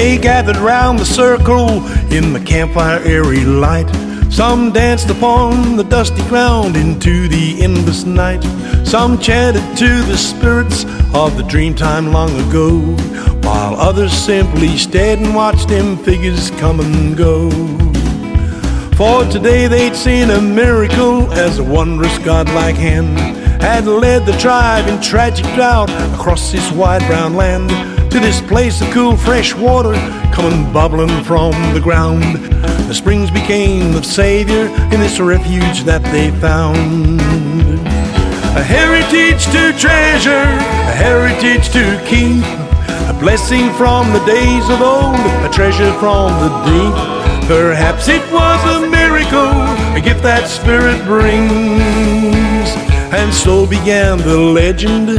They gathered round the circle in the campfire airy light. Some danced upon the dusty ground into the endless night. Some chanted to the spirits of the dream time long ago, while others simply stared and watched them figures come and go. For today they'd seen a miracle as a wondrous godlike hand had led the tribe in tragic drought across this wide brown land to this place of cool fresh water coming bubbling from the ground. The springs became the savior in this refuge that they found. A heritage to treasure, a heritage to keep, a blessing from the days of old, a treasure from the deep. Perhaps it was a miracle, a gift that spirit brings. And so began the legend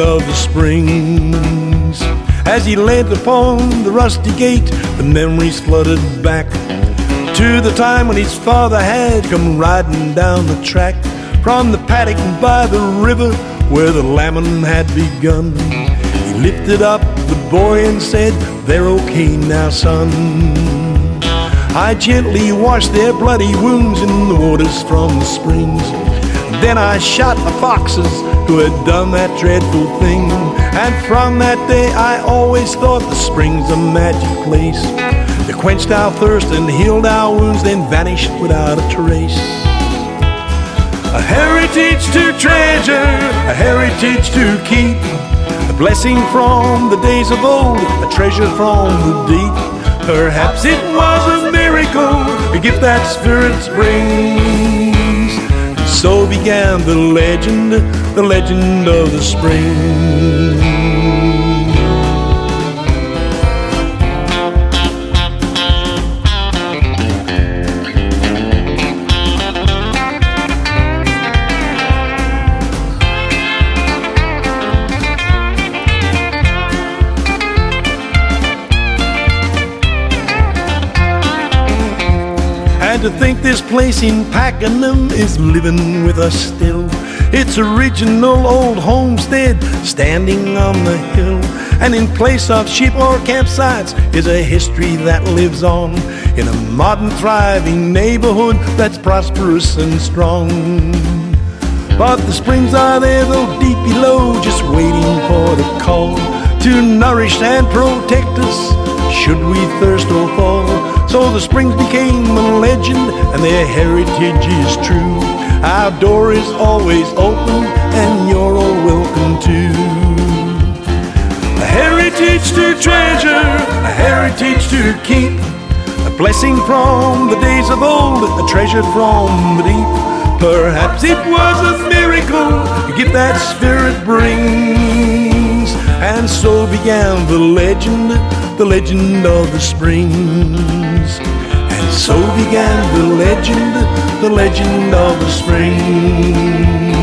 of the springs. As he led upon the rusty gate, the memories flooded back to the time when his father had come riding down the track from the paddock by the river where the lambing had begun. He lifted up the boy and said, "They're okay now, son. I gently washed their bloody wounds in the waters from the springs. Then I shot the foxes who had done that dreadful thing. And from that day I always thought the spring's a magic place. They quenched our thirst and healed our wounds, then vanished without a trace." A heritage to treasure, a heritage to keep, a blessing from the days of old, a treasure from the deep. Perhaps it was a miracle, a gift that spirit brings. So began the legend of the spring. And to think this place in Pakenham is living with us still. Its original old homestead standing on the hill. And in place of ship or campsites is a history that lives on in a modern thriving neighborhood that's prosperous and strong. But the springs are there though deep below, just waiting for the call to nourish and protect us should we thirst or fall. So the springs became a legend and their heritage is true. Our door is always open and you're all welcome too. A heritage to treasure, a heritage to keep, a blessing from the days of old, a treasure from the deep. Perhaps it was a miracle, a gift that spirit brings. And so began the legend of the springs. And so began the legend of the springs.